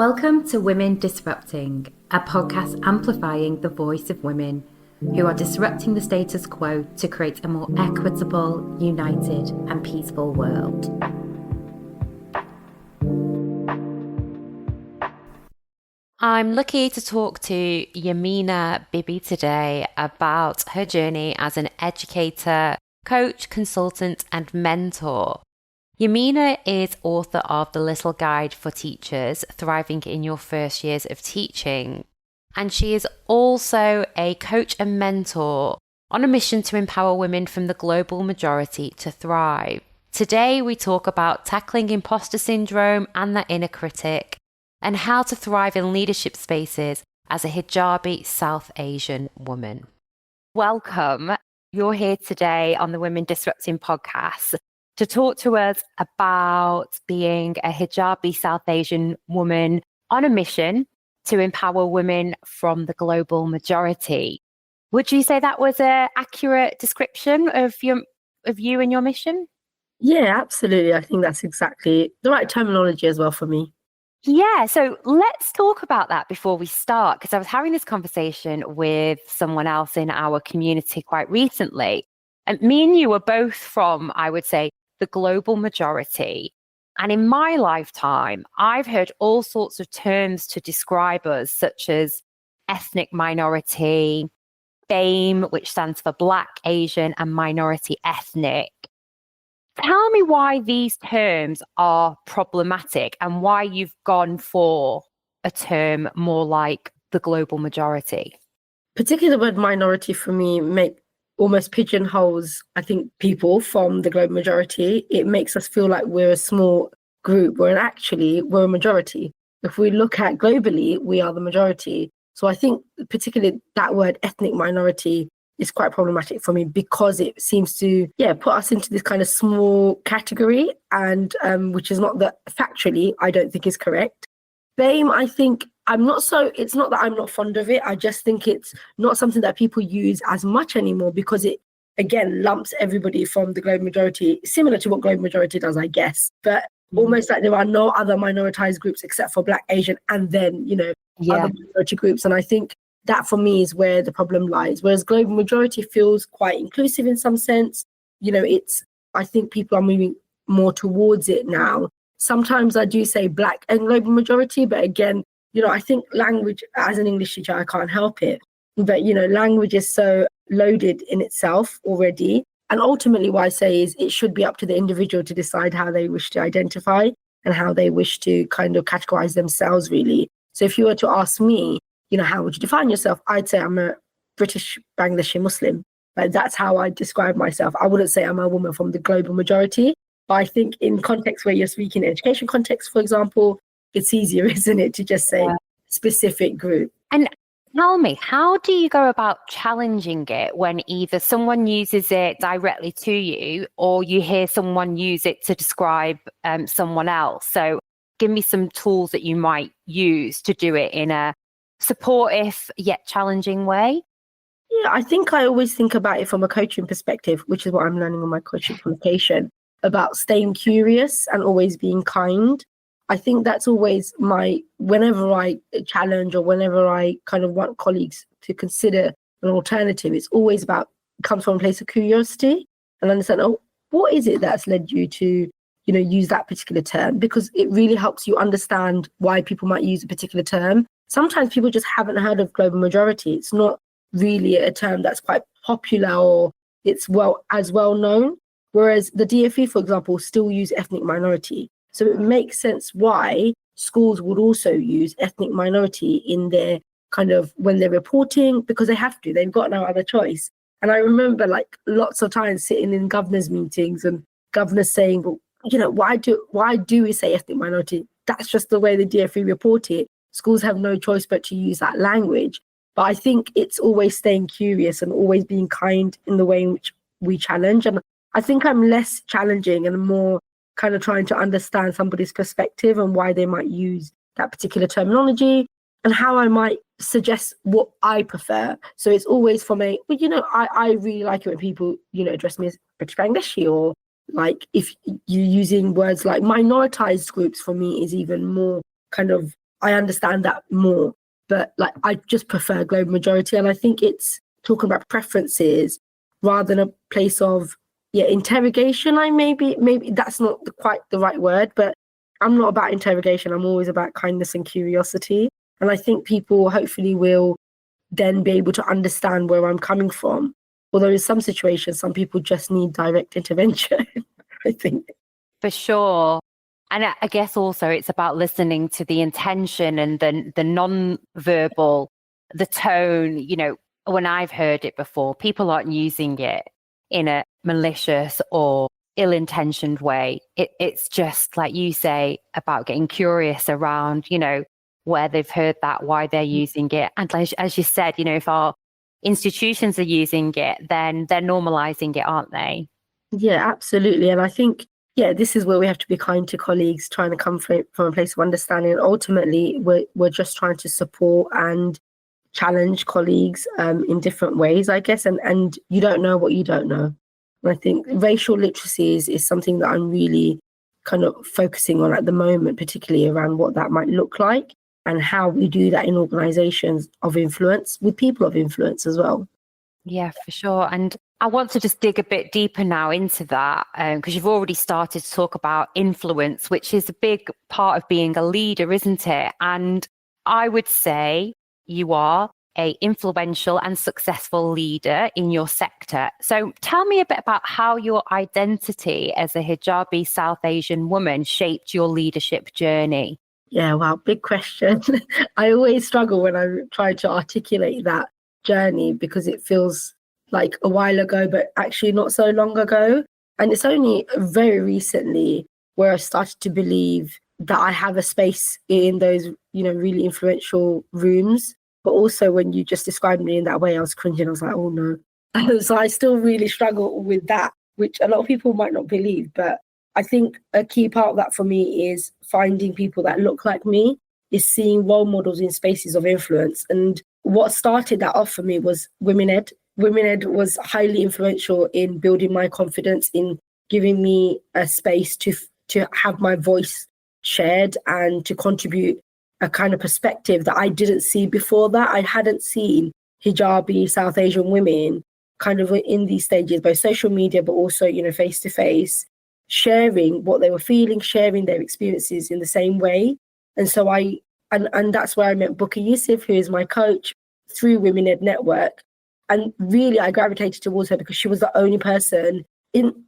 Welcome to Women Disrupting, a podcast amplifying the voice of women who are disrupting the status quo to create a more equitable, united, and peaceful world. I'm lucky to talk to Yamina Bibi today about her journey as an educator, coach, consultant, and mentor. Yamina is author of The Little Guide for Teachers, Thriving in Your First Years of Teaching. And she is also a coach and mentor on a mission to empower women from the global majority to thrive. Today, we talk about tackling imposter syndrome and the inner critic, and how to thrive in leadership spaces as a Hijabi South Asian woman. Welcome. You're here today on the Women Disrupting podcast to talk to us about being a Hijabi South Asian woman on a mission to empower women from the global majority. Would you say that was an accurate description of you and your mission? Yeah, absolutely. I think that's exactly the right terminology as well for me. Yeah, so let's talk about that before we start, because I was having this conversation with someone else in our community quite recently. And me and you were both from, I would say, the global majority. And in my lifetime, I've heard all sorts of terms to describe us, such as ethnic minority, BAME, which stands for Black, Asian, and Minority Ethnic. Tell me why these terms are problematic and why you've gone for a term more like the global majority. Particularly the word minority for me almost pigeonholes, I think, people from the global majority. It makes us feel like we're a small group, where actually we're a majority. If we look at globally, we are the majority. So I think particularly that word ethnic minority is quite problematic for me, because it seems to put us into this kind of small category, and which is not that factually I don't think is correct. BAME, I think it's not that I'm not fond of it. I just think it's not something that people use as much anymore, because it again lumps everybody from the global majority, similar to what global majority does, I guess, but almost like there are no other minoritized groups except for Black, Asian, and then other minority groups. And I think that for me is where the problem lies. Whereas global majority feels quite inclusive in some sense. I think people are moving more towards it now. Sometimes I do say Black and global majority, but again, I think language, as an English teacher, I can't help it. But, language is so loaded in itself already. And ultimately what I say is it should be up to the individual to decide how they wish to identify and how they wish to kind of categorize themselves, really. So if you were to ask me, how would you define yourself? I'd say I'm a British Bangladeshi Muslim. Like, that's how I describe myself. I wouldn't say I'm a woman from the global majority. But I think in context where you're speaking education context, for example, it's easier, isn't it, to just say specific group. And tell me, how do you go about challenging it when either someone uses it directly to you or you hear someone use it to describe someone else? So give me some tools that you might use to do it in a supportive yet challenging way. Yeah, I think I always think about it from a coaching perspective, which is what I'm learning on my coaching qualification, about staying curious and always being kind. I think that's always whenever I challenge or whenever I kind of want colleagues to consider an alternative, it's always comes from a place of curiosity and understand, what is it that's led you to, use that particular term? Because it really helps you understand why people might use a particular term. Sometimes people just haven't heard of global majority. It's not really a term that's quite popular or it's well known. Whereas the DfE, for example, still use ethnic minority. So it makes sense why schools would also use ethnic minority in their kind of when they're reporting, because they have to. They've got no other choice. And I remember lots of times sitting in governors' meetings and governors saying, well, why do we say ethnic minority? That's just the way the DfE report it. Schools have no choice but to use that language. But I think it's always staying curious and always being kind in the way in which we challenge. And I think I'm less challenging and more kind of trying to understand somebody's perspective and why they might use that particular terminology and how I might suggest what I prefer. So it's always from I really like it when people, address me as British Bangladeshi, or if you're using words like minoritized groups, for me is even more kind of I understand that more. But like, I just prefer global majority. And I think it's talking about preferences rather than a place of, interrogation. Maybe that's not quite the right word, but I'm not about interrogation. I'm always about kindness and curiosity. And I think people hopefully will then be able to understand where I'm coming from. Although in some situations, some people just need direct intervention, I think. For sure. And I guess also it's about listening to the intention and the non-verbal, the tone. You know, when I've heard it before, people aren't using it in a malicious or ill-intentioned way. It's just like you say about getting curious around, you know, where they've heard that, why they're using it. And as you said, you know, if our institutions are using it, then they're normalizing it, aren't they? Yeah, absolutely. And I think, this is where we have to be kind to colleagues, trying to come from a place of understanding. And ultimately, we're just trying to support and challenge colleagues in different ways, I guess. And you don't know what you don't know. And I think racial literacy is something that I'm really kind of focusing on at the moment, particularly around what that might look like and how we do that in organizations of influence with people of influence as well. Yeah, for sure. And I want to just dig a bit deeper now into that because you've already started to talk about influence, which is a big part of being a leader, isn't it? And I would say you are a influential and successful leader in your sector. So tell me a bit about how your identity as a hijabi South Asian woman shaped your leadership journey. Yeah, wow, big question. I always struggle when I try to articulate that journey because it feels like a while ago, but actually not so long ago. And it's only very recently where I started to believe that I have a space in those, really influential rooms. But also when you just described me in that way, I was cringing. I was like, oh no. So I still really struggle with that, which a lot of people might not believe. But I think a key part of that for me is finding people that look like me, is seeing role models in spaces of influence. And what started that off for me was Women Ed. Women Ed was highly influential in building my confidence, in giving me a space to have my voice shared and to contribute a kind of perspective that I didn't see before that. I hadn't seen hijabi South Asian women kind of in these stages, both social media, but also, face to face, sharing what they were feeling, sharing their experiences in the same way. And so and that's where I met Booker Yusuf, who is my coach through Women Ed Network. And really I gravitated towards her because she was the only person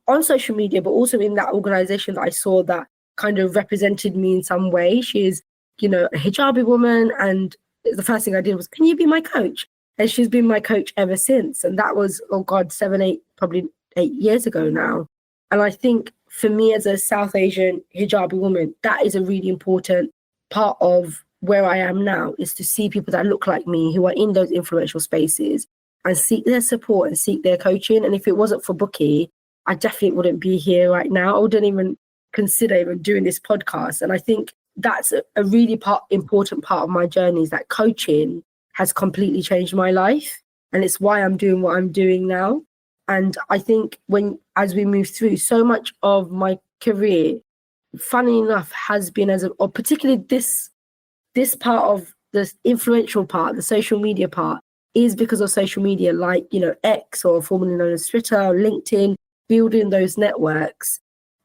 on social media, but also in that organization that I saw that kind of represented me in some way. She is, a hijabi woman. And the first thing I did was, can you be my coach? And she's been my coach ever since. And that was, oh God, 8 years ago now. And I think for me as a South Asian hijabi woman, that is a really important part of where I am now, is to see people that look like me who are in those influential spaces and seek their support and seek their coaching. And if it wasn't for Bookie, I definitely wouldn't be here right now. I wouldn't even consider even doing this podcast. And I think that's a really important part of my journey, is that coaching has completely changed my life. And it's why I'm doing what I'm doing now. And I think as we move through, so much of my career, funny enough, has been or particularly this part of the influential part, the social media part, is because of social media, like, X, or formerly known as Twitter, or LinkedIn, building those networks.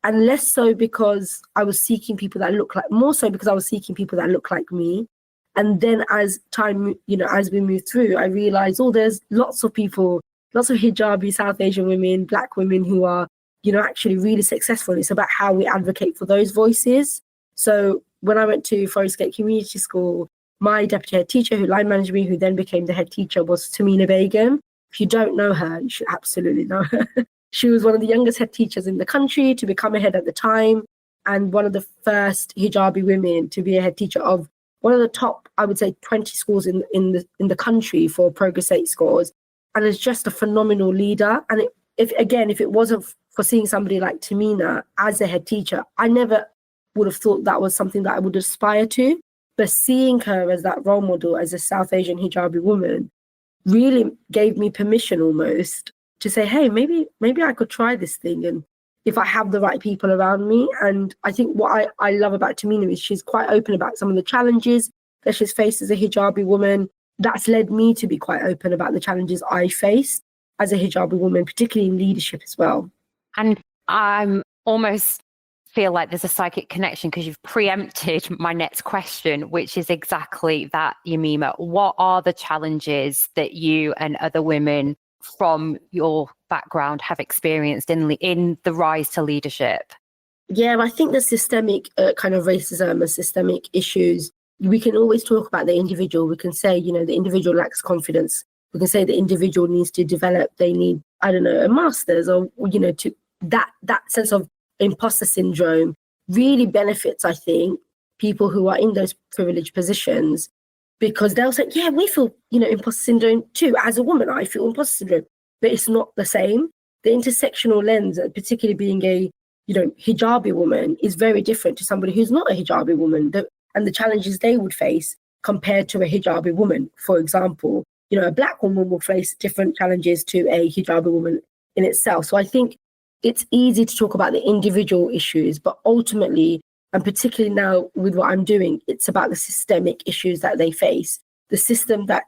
And less so because I was seeking people that more so because I was seeking people that look like me. And then as time, as we move through, I realized, there's lots of people, lots of hijabi South Asian women, Black women who are, actually really successful. It's about how we advocate for those voices. So when I went to Forest Gate Community School, my deputy head teacher, who line managed me, who then became the head teacher, was Tamina Begum. If you don't know her, you should absolutely know her. She was one of the youngest head teachers in the country to become a head at the time, and one of the first hijabi women to be a head teacher of one of the top, I would say, 20 schools in the country for Progress 8 scores, and is just a phenomenal leader. And if it wasn't for seeing somebody like Tamina as a head teacher, I never would have thought that was something that I would aspire to. But seeing her as that role model, as a South Asian hijabi woman, really gave me permission almost to say, hey, maybe I could try this thing, and if I have the right people around me. And I think what I love about Tamina is she's quite open about some of the challenges that she's faced as a hijabi woman. That's led me to be quite open about the challenges I faced as a hijabi woman, particularly in leadership as well. And I'm almost feel like there's a psychic connection because you've preempted my next question, which is exactly that, Yamina. What are the challenges that you and other women from your background have experienced in the rise to leadership? Yeah, I think the systemic kind of racism and systemic issues, we can always talk about the individual. We can say, the individual lacks confidence. We can say the individual needs to develop, they need, I don't know, a master's, or, to that sense of imposter syndrome really benefits, I think, people who are in those privileged positions, because they'll say, yeah, we feel, imposter syndrome too. As a woman, I feel imposter syndrome, but it's not the same. The intersectional lens, particularly being a hijabi woman, is very different to somebody who's not a hijabi woman, and the challenges they would face compared to a hijabi woman. For example, a black woman will face different challenges to a hijabi woman in itself. So I think it's easy to talk about the individual issues, but ultimately, and particularly now with what I'm doing, it's about the systemic issues that they face, the system that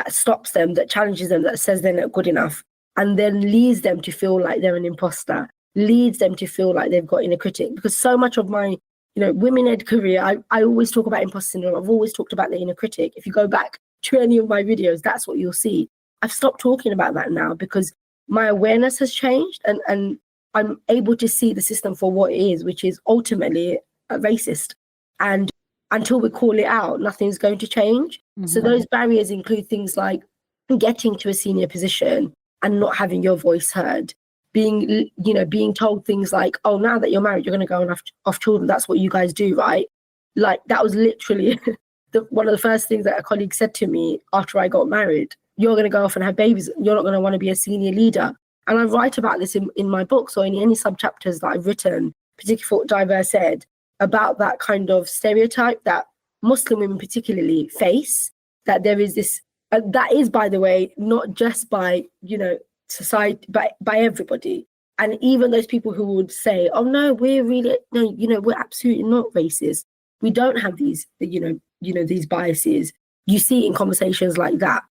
stops them, that challenges them, that says they're not good enough, and then leads them to feel like they're an imposter, leads them to feel like they've got inner critic. Because so much of my women-led career, I always talk about imposter syndrome. I've always talked about the inner critic. If you go back to any of my videos, that's what you'll see. I've stopped talking about that now because my awareness has changed, and I'm able to see the system for what it is, which is ultimately racist. And until we call it out, nothing's going to change. Mm-hmm. So those barriers include things like getting to a senior position and not having your voice heard, being told things like, oh, now that you're married, you're going to go and off children. That's what you guys do, right? Like, that was literally one of the first things that a colleague said to me after I got married. You're going to go off and have babies. You're not going to want to be a senior leader. And I write about this in my books or in any sub-chapters that I've written, particularly for Diverse Ed, about that kind of stereotype that Muslim women particularly face, that there is this, that is, by the way, not just by, society, but by everybody. And even those people who would say, oh, no, we're absolutely not racist. We don't have these, these biases. You see in conversations like that.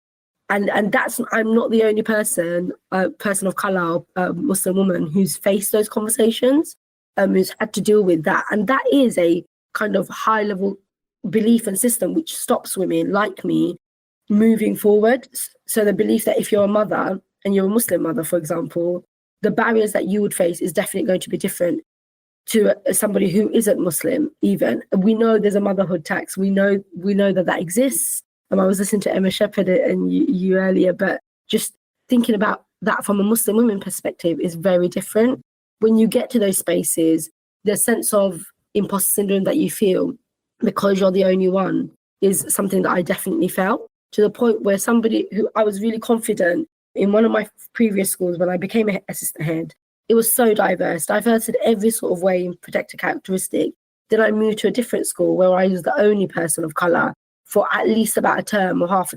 And that's, I'm not the only person of color, Muslim woman who's faced those conversations, who's had to deal with that. And that is a kind of high level belief and system which stops women like me moving forward. So the belief that if you're a mother and you're a Muslim mother, for example, the barriers that you would face is definitely going to be different to somebody who isn't Muslim even. We know there's a motherhood tax. We know that exists. I was listening to Emma Shepherd and you earlier, but just thinking about that from a Muslim woman perspective is very different. When you get to those spaces, the sense of imposter syndrome that you feel because you're the only one is something that I definitely felt, to the point where somebody who I was really confident in one of my previous schools when I became an assistant head, it was so diverse in every sort of way in protected characteristic. Then I moved to a different school where I was the only person of colour for at least about a term or half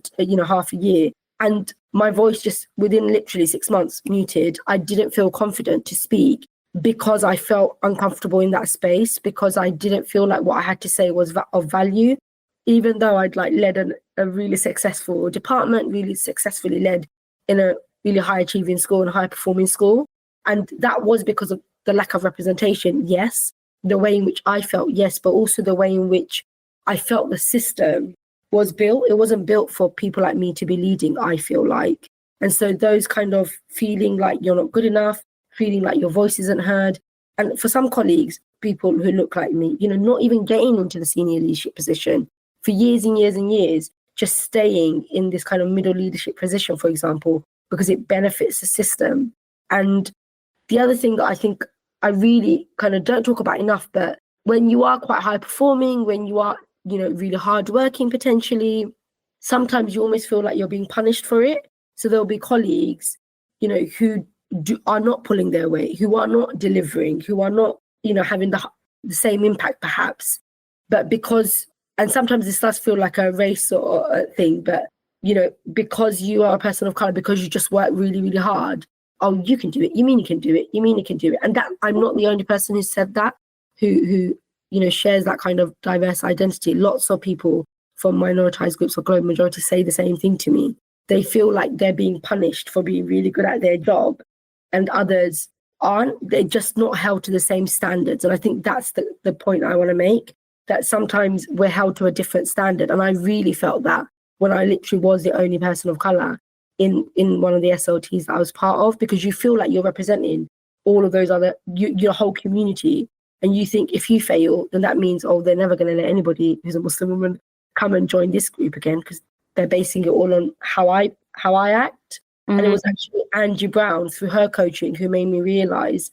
a year. And my voice just within literally 6 months muted. I didn't feel confident to speak because I felt uncomfortable in that space, because I didn't feel like what I had to say was of value, even though I'd led a really successful department, really successfully led in a really high achieving school and high performing school. And that was because of the lack of representation, yes, the way in which I felt, yes, but also the way in which I felt the system was built. It wasn't built for people like me to be leading, I feel like. And so those kind of feeling like you're not good enough, feeling like your voice isn't heard. And for some colleagues, people who look like me, not even getting into the senior leadership position for years and years and years, just staying in this kind of middle leadership position, for example, because it benefits the system. And the other thing that I think I really kind of don't talk about enough, but when you are quite high performing, when you are, really hard working potentially, sometimes you almost feel like you're being punished for it. So there'll be colleagues, who are not pulling their weight, who are not delivering, who are not, having the same impact perhaps, but because, and sometimes this does feel like a race or a thing, but, because you are a person of color, because you just work really, really hard, oh, you can do it. You mean you can do it. You mean you can do it. And that I'm not the only person who said that, who shares that kind of diverse identity. Lots of people from minoritized groups or global majority say the same thing to me. They feel like they're being punished for being really good at their job, and others aren't. They're just not held to the same standards. And I think that's the point I want to make, that sometimes we're held to a different standard. And I really felt that when I literally was the only person of color in one of the SLTs that I was part of, because you feel like you're representing all of those other, your whole community. And you think if you fail, then that means, oh, they're never going to let anybody who's a Muslim woman come and join this group again, because they're basing it all on how I act. Mm. And it was actually Angie Brown, through her coaching, who made me realize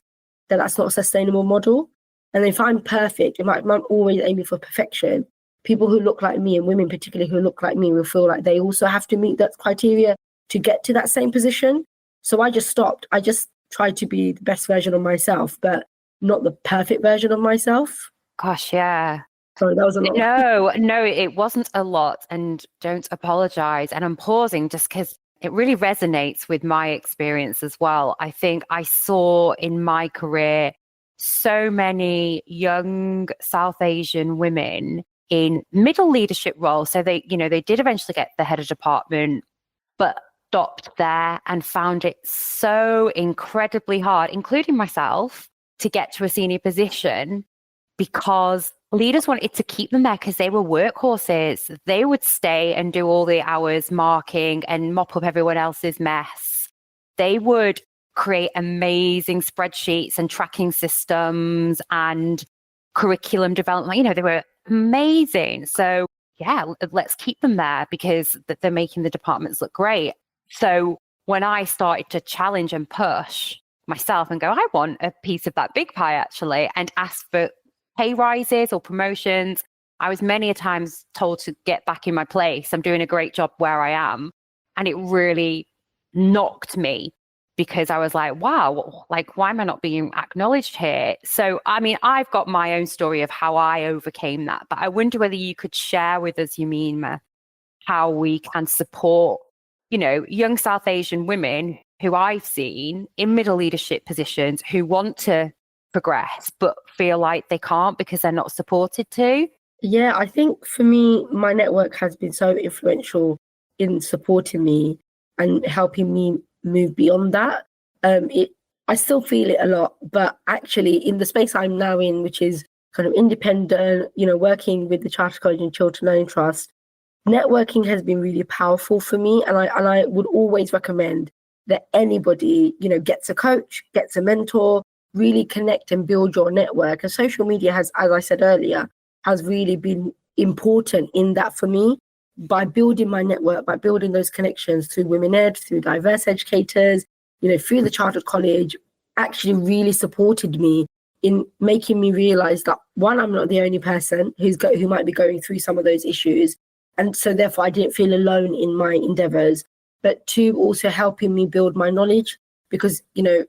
that that's not a sustainable model. And if I'm perfect, if I'm always aiming for perfection, people who look like me, and women particularly who look like me, will feel like they also have to meet that criteria to get to that same position. So I just stopped. I just tried to be the best version of myself, but not the perfect version of myself. Gosh, yeah. Sorry, that was a lot. No, it wasn't a lot. And don't apologize. And I'm pausing just because it really resonates with my experience as well. I think I saw in my career so many young South Asian women in middle leadership roles. So they did eventually get the head of department, but stopped there and found it so incredibly hard, including myself, to get to a senior position, because leaders wanted to keep them there because they were workhorses. They would stay and do all the hours marking and mop up everyone else's mess. They would create amazing spreadsheets and tracking systems and curriculum development. They were amazing. So yeah, let's keep them there because they're making the departments look great. So when I started to challenge and push myself and go, I want a piece of that big pie actually, and ask for pay rises or promotions, I was many a times told to get back in my place. I'm doing a great job where I am. And it really knocked me, because I was like, wow, like, why am I not being acknowledged here? So, I mean, I've got my own story of how I overcame that, but I wonder whether you could share with us, Yamina, how we can support, young South Asian women who I've seen in middle leadership positions who want to progress, but feel like they can't because they're not supported to. Yeah, I think for me, my network has been so influential in supporting me and helping me move beyond that. I still feel it a lot, but actually in the space I'm now in, which is kind of independent, working with the Chartered College and Chiltern Learning Trust, networking has been really powerful for me. And I would always recommend that anybody, gets a coach, gets a mentor, really connect and build your network. And social media has, as I said earlier, has really been important in that for me. By building my network, by building those connections through Women Ed, through diverse educators, through the Chartered College, actually really supported me in making me realize that, one, I'm not the only person who might be going through some of those issues. And so therefore I didn't feel alone in my endeavors. But two, also helping me build my knowledge, because,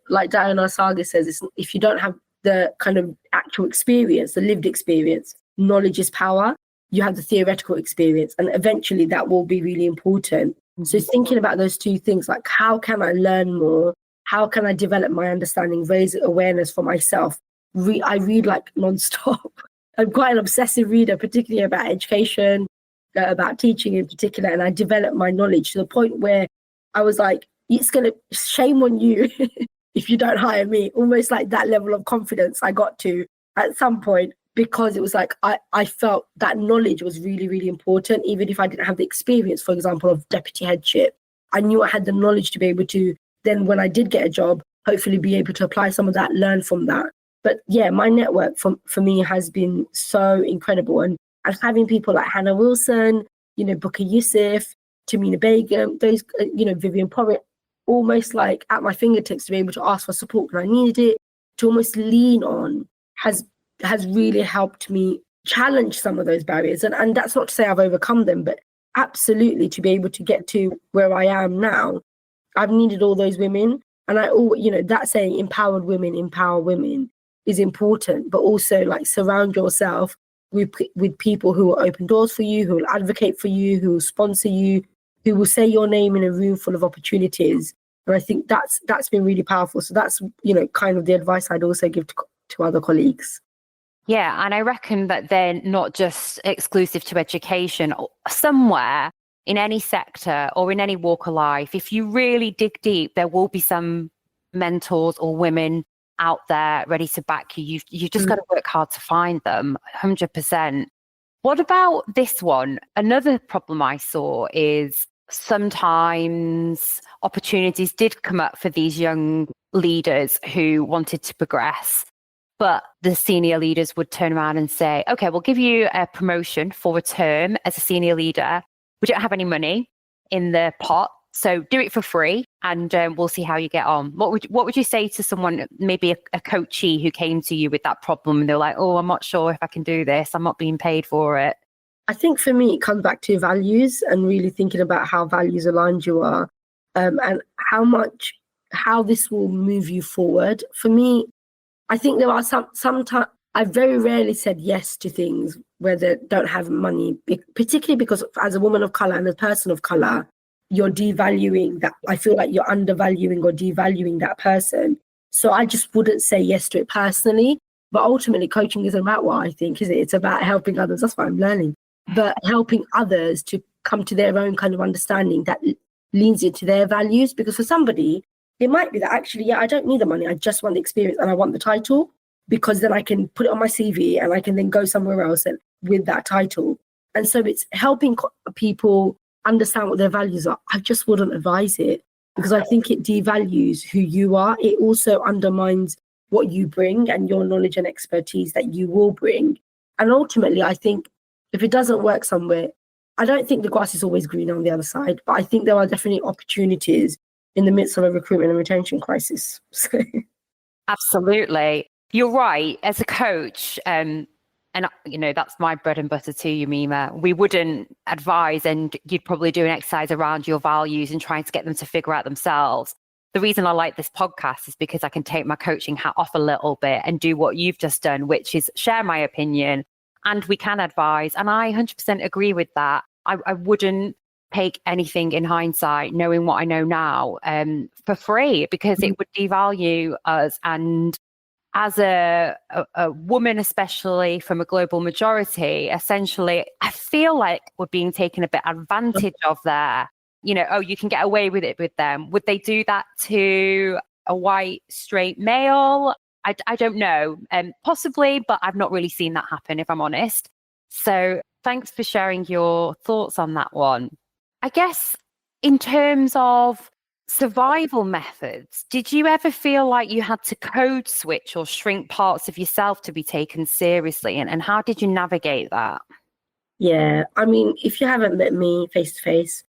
like Diana Saga says, if you don't have the kind of actual experience, the lived experience, knowledge is power. You have the theoretical experience, and eventually that will be really important. Mm-hmm. So thinking about those two things, like how can I learn more? How can I develop my understanding, raise awareness for myself? I read like nonstop. I'm quite an obsessive reader, particularly about education, about teaching in particular. And I developed my knowledge to the point where I was like, it's going to shame on you if you don't hire me. Almost like that level of confidence I got to at some point, because it was like I felt that knowledge was really, really important. Even if I didn't have the experience, for example, of deputy headship, I knew I had the knowledge to be able to then, when I did get a job, hopefully be able to apply some of that, learn from that. But yeah, my network for me has been so incredible. And having people like Hannah Wilson, Booker Yusuf, Tamina Begum, those, Vivian Porritt, almost like at my fingertips to be able to ask for support when I needed it, to almost lean on, has really helped me challenge some of those barriers. And that's not to say I've overcome them, but absolutely to be able to get to where I am now, I've needed all those women. And that saying, empowered women empower women, is important, but also like surround yourself with people who will open doors for you, who will advocate for you, who will sponsor you, who will say your name in a room full of opportunities. And I think that's been really powerful. So that's, kind of the advice I'd also give to other colleagues. Yeah, and I reckon that they're not just exclusive to education. Somewhere in any sector or in any walk of life, if you really dig deep, there will be some mentors or women out there ready to back you. You've just got to work hard to find them, 100%. What about this one? Another problem I saw is sometimes opportunities did come up for these young leaders who wanted to progress, but the senior leaders would turn around and say, okay, we'll give you a promotion for a term as a senior leader. We don't have any money in the pot, so do it for free and we'll see how you get on. What would you say to someone, maybe a coachee who came to you with that problem and they're like, oh, I'm not sure if I can do this. I'm not being paid for it. I think for me, it comes back to values and really thinking about how values aligned you are, and how this will move you forward. For me, I think there are sometimes I very rarely said yes to things where they don't have money, particularly because as a woman of color and a person of color, you're devaluing that. I feel like you're undervaluing or devaluing that person. So I just wouldn't say yes to it personally. But ultimately, coaching isn't about what I think, is it? It's about helping others. That's what I'm learning. But helping others to come to their own kind of understanding that leans into their values. Because for somebody, it might be that actually, yeah, I don't need the money. I just want the experience and I want the title, because then I can put it on my CV and I can then go somewhere else and with that title. And so it's helping people understand what their values are. I just wouldn't advise it, because I think it devalues who you are. It also undermines what you bring and your knowledge and expertise that you will bring. And ultimately, I think if it doesn't work somewhere, I don't think the grass is always green on the other side, but I think there are definitely opportunities in the midst of a recruitment and retention crisis. Absolutely. You're right. As a coach, and that's my bread and butter too, Yamina. We wouldn't advise, and you'd probably do an exercise around your values and trying to get them to figure out themselves. The reason I like this podcast is because I can take my coaching hat off a little bit and do what you've just done, which is share my opinion, and we can advise. And I 100% agree with that. I wouldn't take anything in hindsight, knowing what I know now, for free, because it would devalue us. And as a woman, especially from a global majority, essentially, I feel like we're being taken a bit advantage of there. Oh, you can get away with it with them. Would they do that to a white, straight male? I don't know. Possibly, but I've not really seen that happen, if I'm honest. So thanks for sharing your thoughts on that one. I guess in terms of survival methods, did you ever feel like you had to code switch or shrink parts of yourself to be taken seriously? And how did you navigate that? Yeah, I mean, if you haven't met me face to face,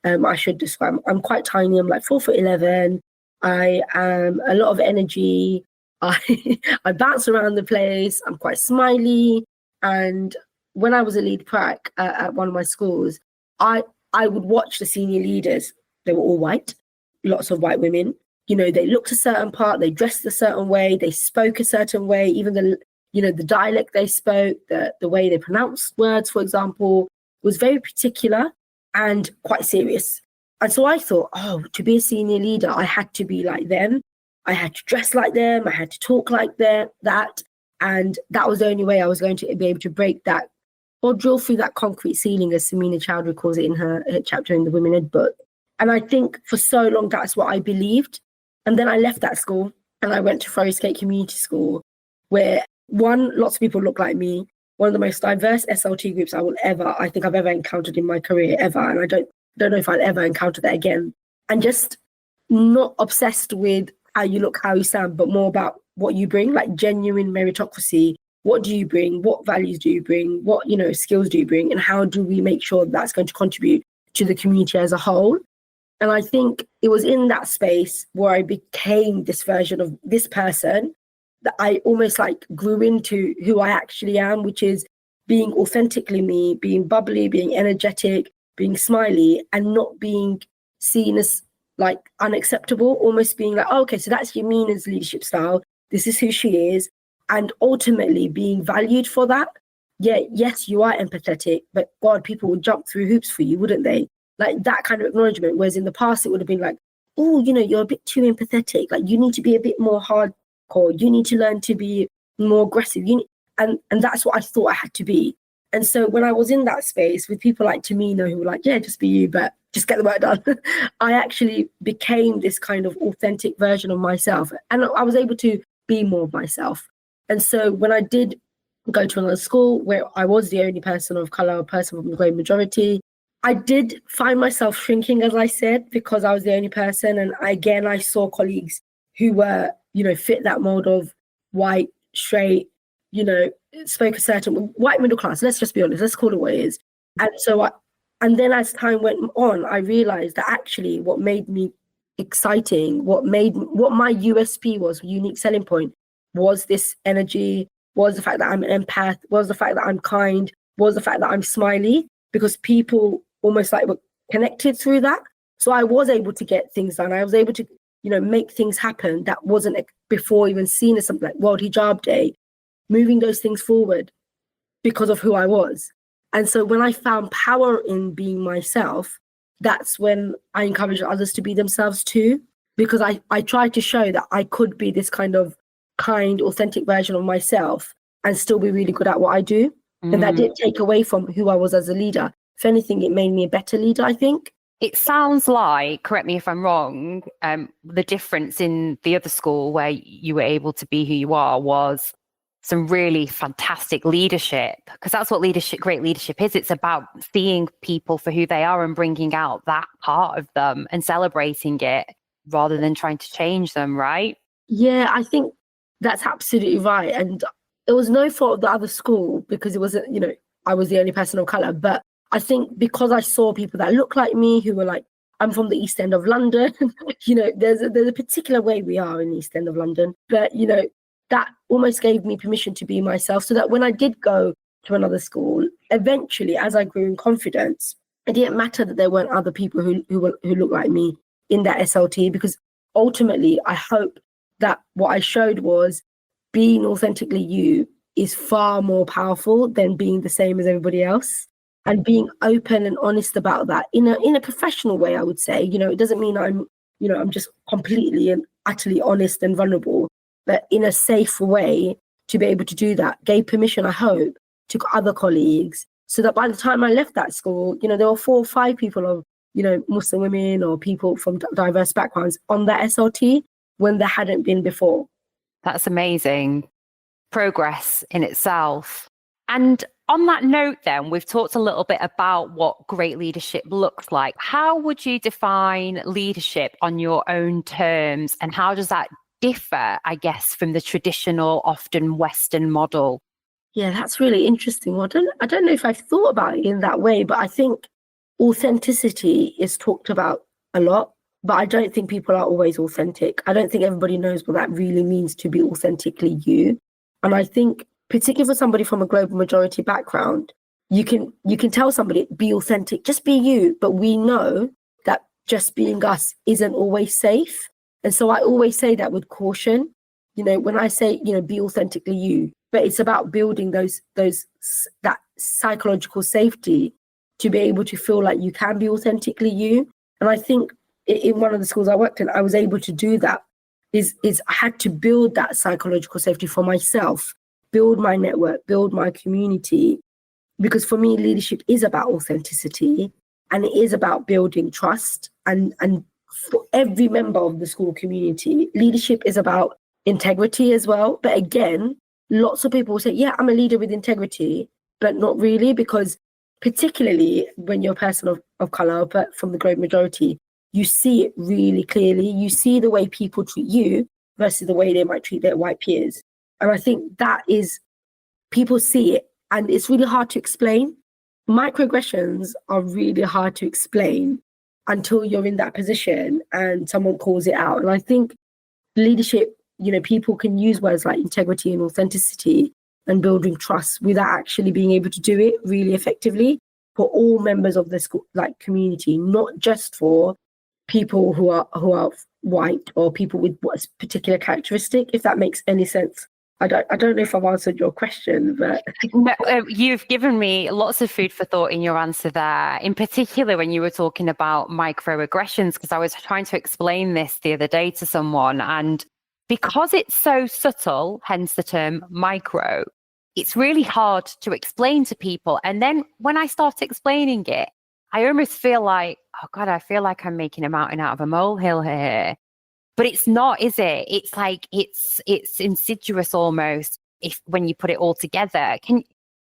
I should describe. I'm quite tiny. I'm like 4'11". I am a lot of energy. I I bounce around the place. I'm quite smiley. And when I was a lead prac at one of my schools, I would watch the senior leaders. They were all white, lots of white women. They looked a certain part, they dressed a certain way, they spoke a certain way, even the dialect they spoke, the way they pronounced words, for example, was very particular and quite serious. And so I thought, oh, to be a senior leader, I had to be like them. I had to dress like them. I had to talk like that. And that was the only way I was going to be able to break that or drill through that concrete ceiling, as Samina Chowdhury calls it in her chapter in the Women Ed book. And I think for so long, that's what I believed. And then I left that school and I went to Forest Gate Community School, where lots of people look like me, one of the most diverse SLT groups I think I've ever encountered in my career ever. And I don't know if I'll ever encounter that again. And just not obsessed with how you look, how you sound, but more about what you bring, like genuine meritocracy. What do you bring? What values do you bring? What, skills do you bring? And how do we make sure that's going to contribute to the community as a whole? And I think it was in that space where I became this version of this person that I almost like grew into who I actually am, which is being authentically me, being bubbly, being energetic, being smiley, and not being seen as like unacceptable, almost being like, oh, okay, so that's Yamina's leadership style. This is who she is. And ultimately being valued for that. Yeah, yes, you are empathetic, but God, people would jump through hoops for you, wouldn't they? Like that kind of acknowledgement. Whereas in the past, it would have been like, oh, you're a bit too empathetic. Like you need to be a bit more hardcore. You need to learn to be more aggressive. And that's what I thought I had to be. And so when I was in that space with people like Tamina, who were like, yeah, just be you, but just get the work done, I actually became this kind of authentic version of myself. And I was able to be more of myself. And so when I did go to another school where I was the only person of color, person from the great majority, I did find myself shrinking, as I said, because I was the only person. And again, I saw colleagues who were, fit that mold of white, straight, spoke a certain white middle class. Let's just be honest. Let's call it what it is. And then as time went on, I realized that actually what made me exciting, what my USP was, unique selling point, was this energy, was the fact that I'm an empath, was the fact that I'm kind, was the fact that I'm smiley, because people almost like were connected through that. So I was able to get things done. I was able to, make things happen that wasn't before even seen as something like World Hijab Day, moving those things forward because of who I was. And so when I found power in being myself, that's when I encouraged others to be themselves too, because I tried to show that I could be this kind of kind, authentic version of myself and still be really good at what I do. And that didn't take away from who I was as a leader. If anything, it made me a better leader, I think. It sounds like, correct me if I'm wrong, the difference in the other school where you were able to be who you are was some really fantastic leadership, because that's what great leadership is. It's about seeing people for who they are and bringing out that part of them and celebrating it rather than trying to change them, right? Yeah, I think that's absolutely right. And it was no fault of the other school because it wasn't, I was the only person of color. But I think because I saw people that look like me who were like, I'm from the East End of London, there's a particular way we are in the East End of London. But, that almost gave me permission to be myself, so that when I did go to another school, eventually, as I grew in confidence, it didn't matter that there weren't other people who looked like me in that SLT, because ultimately, I hope that what I showed was being authentically you is far more powerful than being the same as everybody else, and being open and honest about that in a professional way. I would say, it doesn't mean I'm just completely and utterly honest and vulnerable, but in a safe way to be able to do that. Gave permission, I hope, to other colleagues, so that by the time I left that school, there were 4 or 5 people of, Muslim women or people from diverse backgrounds on that SLT when there hadn't been before. That's amazing. Progress in itself. And on that note, then, we've talked a little bit about what great leadership looks like. How would you define leadership on your own terms? And how does that differ, I guess, from the traditional, often Western model? Yeah, that's really interesting. Well, I don't know if I've thought about it in that way, but I think authenticity is talked about a lot, but I don't think people are always authentic. I don't think everybody knows what that really means to be authentically you. And I think, particularly for somebody from a global majority background, you can tell somebody, be authentic, just be you. But we know that just being us isn't always safe. And so I always say that with caution. When I say, be authentically you, but it's about building that psychological safety to be able to feel like you can be authentically you. And I think in one of the schools I worked in, I was able to do that. Is I had to build that psychological safety for myself, build my network, build my community, because for me, leadership is about authenticity, and it is about building trust. And for every member of the school community, leadership is about integrity as well. But again, lots of people will say, yeah, I'm a leader with integrity, but not really, because particularly when you're a person of color, but from the great majority, you see it really clearly. You see the way people treat you versus the way they might treat their white peers. And I think that is, people see it, and it's really hard to explain. Microaggressions are really hard to explain until you're in that position and someone calls it out. And I think leadership, people can use words like integrity and authenticity and building trust without actually being able to do it really effectively for all members of the school, like community, not just for people who are white or people with what particular characteristic, if that makes any sense. I don't know if I've answered your question, but No, you've given me lots of food for thought in your answer there, in particular when you were talking about microaggressions, because I was trying to explain this the other day to someone, and because it's so subtle, hence the term micro, it's really hard to explain to people. And then when I start explaining it, I almost feel like, oh God, I feel like I'm making a mountain out of a molehill here. But it's not, is it? It's like it's insidious almost if when you put it all together.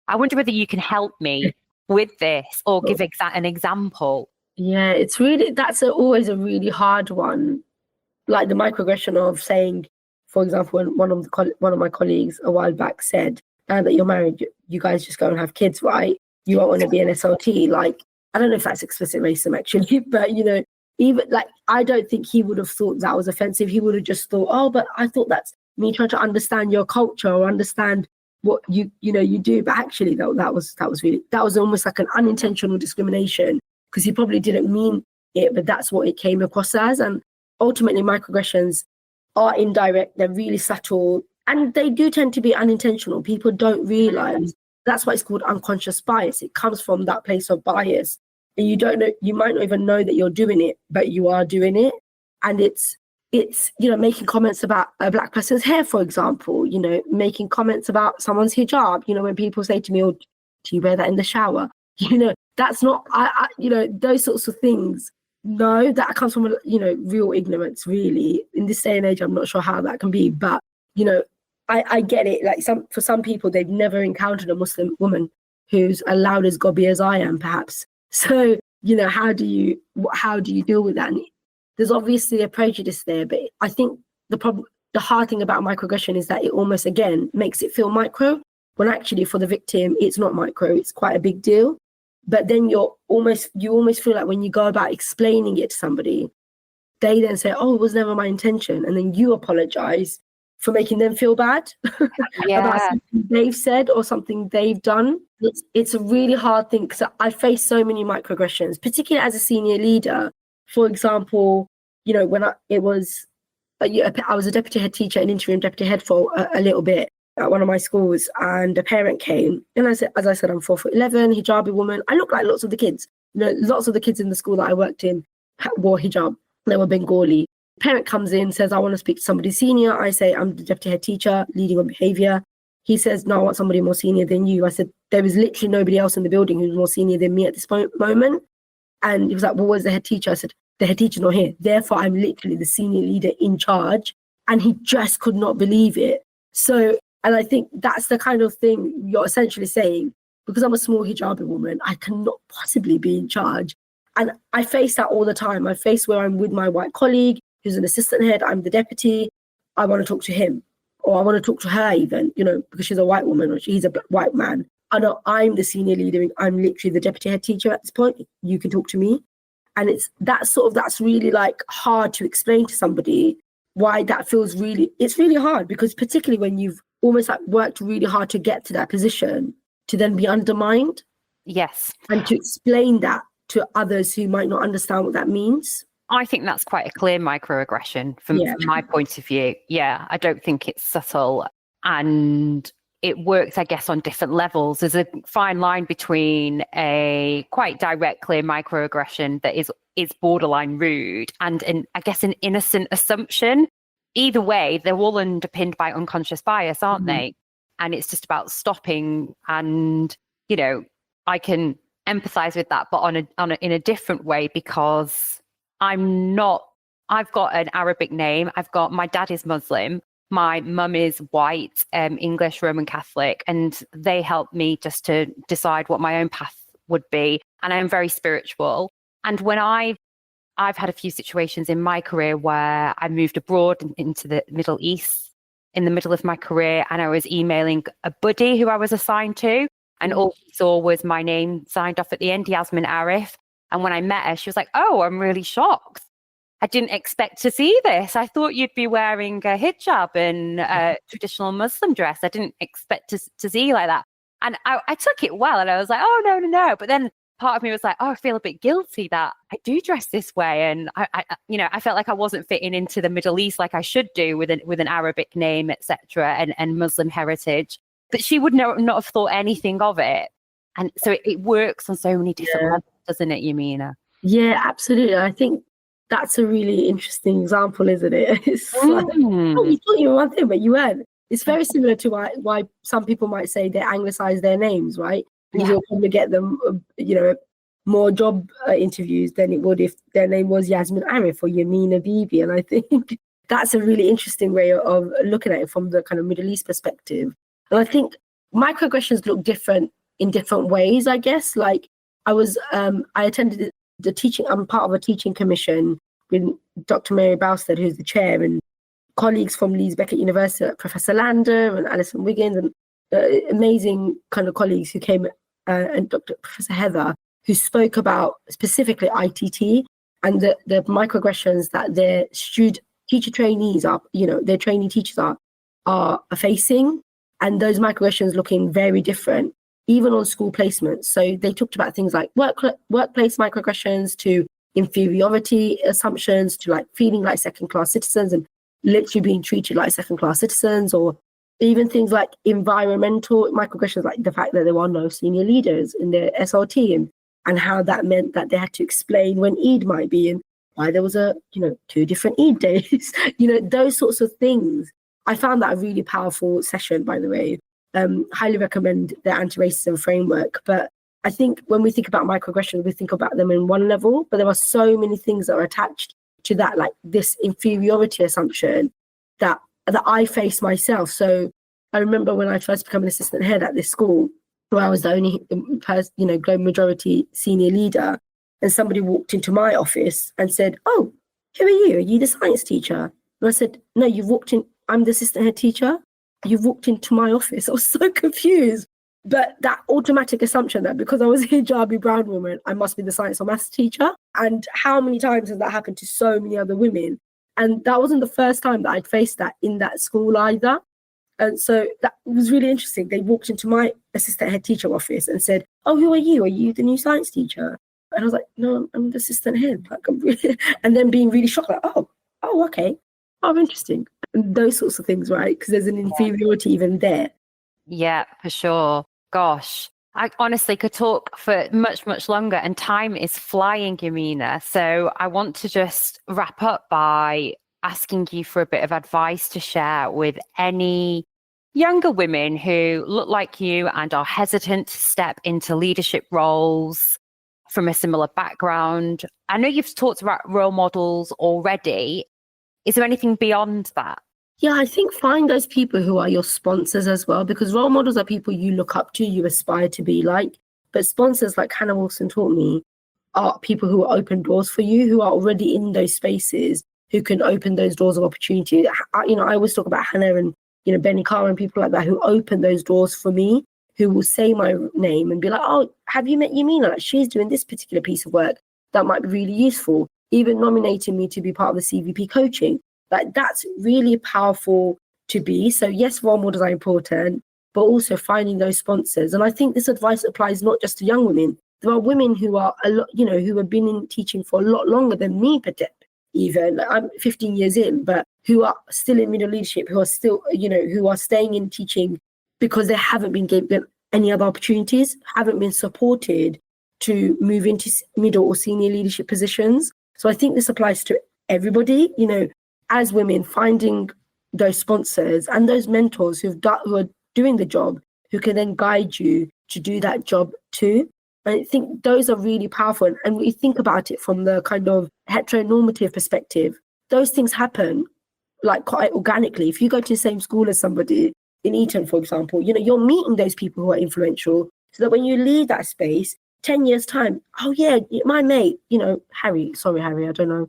I wonder whether you can help me with this or give an example. Yeah, it's really, always a really hard one. Like the microaggression of saying, for example, when one of my colleagues a while back said, now that you're married, you guys just go and have kids, right? You won't want to be an SLT. Like, I don't know if that's explicit racism actually, but even like, I don't think he would have thought that was offensive. He would have just thought, oh, but I thought that's me trying to understand your culture or understand what you do. But actually, that was almost like an unintentional discrimination, because he probably didn't mean it, but that's what it came across as. And ultimately, microaggressions are indirect, they're really subtle, and they do tend to be unintentional. People don't realize that's why it's called unconscious bias. It comes from that place of bias. And you don't know, you might not even know that you're doing it, but you are doing it. And it's making comments about a Black person's hair, for example, making comments about someone's hijab, when people say to me, oh, do you wear that in the shower? That's not, those sorts of things. No, that comes from, real ignorance, really. In this day and age, I'm not sure how that can be, but, I get it. Like for some people, they've never encountered a Muslim woman who's as loud as gobby as I am, perhaps. So, how do you deal with that? And there's obviously a prejudice there, but I think the hard thing about microaggression is that it almost, again, makes it feel micro, when actually for the victim, it's not micro, it's quite a big deal. But then you almost feel like when you go about explaining it to somebody, they then say, oh, it was never my intention. And then you apologize for making them feel bad about something they've said or something they've done. It's a really hard thing, because I face so many microaggressions, particularly as a senior leader. For example, when I was a deputy head teacher, an interim deputy head for a little bit at one of my schools, and a parent came, and I said, as I said, I'm 4'11", hijabi woman. I look like lots of the kids. Lots of the kids in the school that I worked in wore hijab. They were Bengali. Parent comes in, says, I want to speak to somebody senior. I say, I'm the deputy head teacher, leading on behaviour. He says, no, I want somebody more senior than you. I said, there was literally nobody else in the building who's more senior than me at this moment. And he was like, well, where's the head teacher? I said, the head teacher's not here. Therefore, I'm literally the senior leader in charge. And he just could not believe it. So, and I think that's the kind of thing you're essentially saying, because I'm a small hijabi woman, I cannot possibly be in charge. And I face that all the time. I face where I'm with my white colleague, who's an assistant head, I'm the deputy. I want to talk to him, or I want to talk to her even, because she's a white woman or he's a white man. I know I'm the senior leader, I'm literally the deputy head teacher at this point. You can talk to me. And that's really like hard to explain to somebody why that feels it's really hard, because particularly when you've almost like worked really hard to get to that position, to then be undermined. Yes. And to explain that to others who might not understand what that means. I think that's quite a clear microaggression from my point of view. Yeah, I don't think it's subtle, and it works, I guess, on different levels. There's a fine line between a quite direct, clear microaggression that is borderline rude and I guess an innocent assumption. Either way, they're all underpinned by unconscious bias, aren't they? And it's just about stopping. And I can empathize with that, but in a different way, because I've got an Arabic name. My dad is Muslim. My mum is white, English, Roman Catholic, and they helped me just to decide what my own path would be. And I am very spiritual. And when I've had a few situations in my career where I moved abroad into the Middle East in the middle of my career, and I was emailing a buddy who I was assigned to, and all he saw was my name signed off at the end, Yasmin Arif. And when I met her, she was like, oh, I'm really shocked. I didn't expect to see this. I thought you'd be wearing a hijab and a traditional Muslim dress. I didn't expect to see you like that. And I took it well, and I was like, oh, no. But then part of me was like, oh, I feel a bit guilty that I do dress this way. And I felt like I wasn't fitting into the Middle East like I should do with an Arabic name, etc., and Muslim heritage. But she would not have thought anything of it. And so it works on so many different levels, doesn't it, Yamina? Yeah, absolutely. I think that's a really interesting example, isn't it? It's like, oh, you thought you were one thing, but you weren't. It's very similar to why some people might say they anglicize their names, right? Because Yeah. it'll probably get them, more job interviews than it would if their name was Yasmin Arif or Yamina Bibi. And I think that's a really interesting way of looking at it from the kind of Middle East perspective. And I think microaggressions look different in different ways, I guess. Like I attended the teaching, I'm part of a teaching commission with Dr. Mary Bousted, who's the chair, and colleagues from Leeds Beckett University, like Professor Lander and Alison Wiggins, and amazing kind of colleagues who came, and Professor Heather, who spoke about specifically ITT and the microaggressions that their teacher trainees are, their trainee teachers are facing, and those microaggressions looking very different, even on school placements. So they talked about things like workplace microaggressions to inferiority assumptions to like feeling like second-class citizens and literally being treated like second-class citizens, or even things like environmental microaggressions, like the fact that there were no senior leaders in their SRT, and how that meant that they had to explain when Eid might be and why there was 2 different Eid days, those sorts of things. I found that a really powerful session, by the way. Highly recommend the anti-racism framework. But I think when we think about microaggressions, we think about them in one level, but there are so many things that are attached to that, like this inferiority assumption that I face myself. So I remember when I first became an assistant head at this school, where I was the only global majority senior leader, and somebody walked into my office and said, "Oh, who are you? Are you the science teacher?" And I said, "No, you've walked in. I'm the assistant head teacher. You've walked into my office." I was so confused. But that automatic assumption that because I was a hijabi brown woman, I must be the science or maths teacher. And how many times has that happened to so many other women? And that wasn't the first time that I'd faced that in that school either. And so that was really interesting. They walked into my assistant head teacher office and said, "Oh, who are you? Are you the new science teacher?" And I was like, "No, I'm the assistant head." Like, and then being really shocked, like, "Oh, okay. Oh, interesting." And those sorts of things, right? Because there's an inferiority even there. Yeah, for sure. Gosh, I honestly could talk for much, much longer, and time is flying, Yamina. So I want to just wrap up by asking you for a bit of advice to share with any younger women who look like you and are hesitant to step into leadership roles from a similar background. I know you've talked about role models already. Is there anything beyond that? Yeah, I think find those people who are your sponsors as well, because role models are people you look up to, you aspire to be like. But sponsors, like Hannah Wilson taught me, are people who open doors for you, who are already in those spaces, who can open those doors of opportunity. I always talk about Hannah and Benny Carr and people like that who open those doors for me, who will say my name and be like, "Oh, have you met Yamina? Like, she's doing this particular piece of work that might be really useful." Even nominating me to be part of the CVP coaching. Like, that's really powerful to be. So yes, role models are important, but also finding those sponsors. And I think this advice applies not just to young women. There are women who are a lot, who have been in teaching for a lot longer than me, even. Like, I'm 15 years in, but who are still in middle leadership, who are still, who are staying in teaching because they haven't been given any other opportunities, haven't been supported to move into middle or senior leadership positions. So I think this applies to everybody, as women, finding those sponsors and those mentors who are doing the job, who can then guide you to do that job too. I think those are really powerful. And we think about it from the kind of heteronormative perspective. Those things happen like quite organically. If you go to the same school as somebody in Eton, for example, you're meeting those people who are influential, so that when you leave that space, 10 years time, "Oh yeah, my mate, Harry, sorry, Harry, I don't know,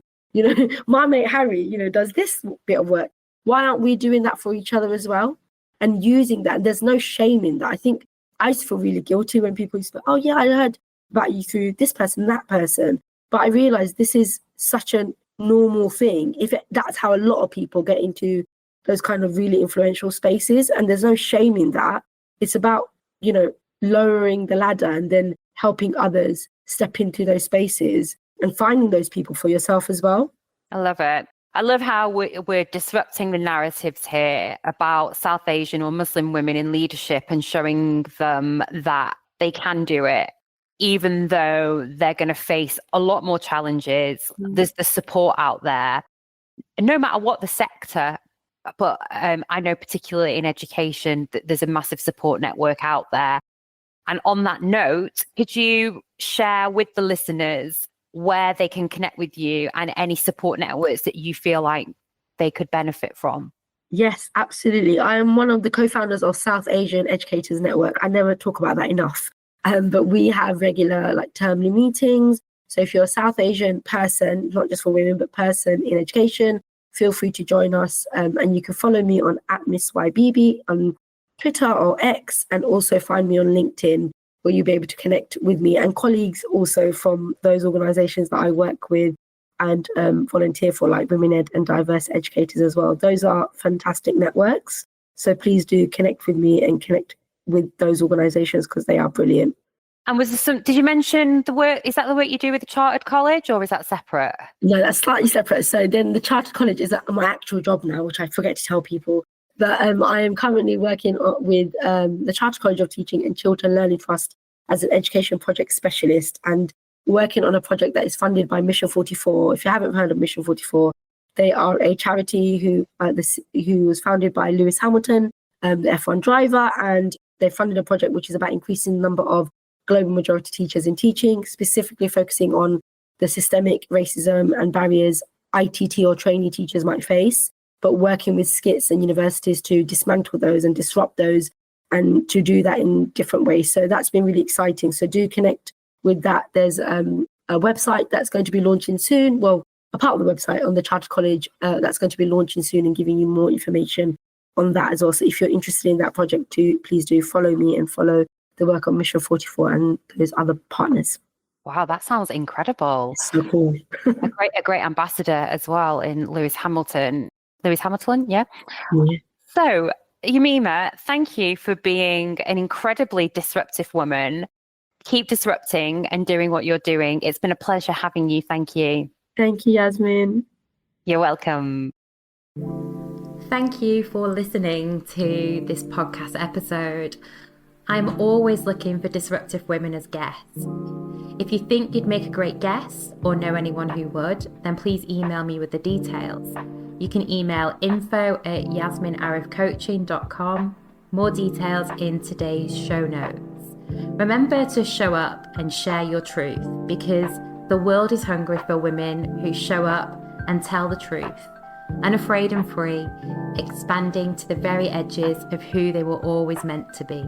my mate Harry, does this bit of work. Why aren't we doing that for each other as well?" And using that, there's no shame in that. I think I used to feel really guilty when people used to, "Oh yeah, I heard about you through this person, that person." But I realized this is such a normal thing. That's how a lot of people get into those kind of really influential spaces, and there's no shame in that. It's about, lowering the ladder and then helping others step into those spaces and finding those people for yourself as well. I love it. I love how we're disrupting the narratives here about South Asian or Muslim women in leadership and showing them that they can do it, even though they're going to face a lot more challenges. There's the support out there. No matter what the sector but I know particularly in education that there's a massive support network out there. And on that note, could you share with the listeners where they can connect with you and any support networks that you feel like they could benefit from? Yes, absolutely. I am one of the co-founders of South Asian Educators Network. I never talk about that enough. But we have regular like termly meetings. So if you're a South Asian person, not just for women, but person in education, feel free to join us. And you can follow me on @MissYBB on Twitter or X, and also find me on LinkedIn, where you'll be able to connect with me and colleagues also from those organizations that I work with and volunteer for, like Women Ed and Diverse Educators as well. Those are fantastic networks. So please do connect with me and connect with those organizations because they are brilliant. And was there did you mention the work, is that the work you do with the Chartered College or is that separate? No, that's slightly separate. So then the Chartered College is my actual job now, which I forget to tell people. But I am currently working with the Chartered College of Teaching and Chiltern Learning Trust as an education project specialist, and working on a project that is funded by Mission 44. If you haven't heard of Mission 44, they are a charity who was founded by Lewis Hamilton, the F1 driver, and they funded a project which is about increasing the number of global majority teachers in teaching, specifically focusing on the systemic racism and barriers ITT or trainee teachers might face, but working with SCITs and universities to dismantle those and disrupt those, and to do that in different ways. So that's been really exciting. So do connect with that. There's a website that's going to be launching soon. Well, a part of the website on the Chartered College that's going to be launching soon and giving you more information on that as well. So if you're interested in that project too, please do follow me and follow the work on Mission 44 and those other partners. Wow, that sounds incredible. It's so cool. a great ambassador as well in Lewis Hamilton. Lewis Hamilton, yeah. Yeah. So, Yamina, thank you for being an incredibly disruptive woman. Keep disrupting and doing what you're doing. It's been a pleasure having you. Thank you. Thank you, Yasmin. You're welcome. Thank you for listening to this podcast episode. I'm always looking for disruptive women as guests. If you think you'd make a great guest or know anyone who would, then please email me with the details. You can email info@yasminarifcoaching.com. More details in today's show notes. Remember to show up and share your truth, because the world is hungry for women who show up and tell the truth, unafraid and free, expanding to the very edges of who they were always meant to be.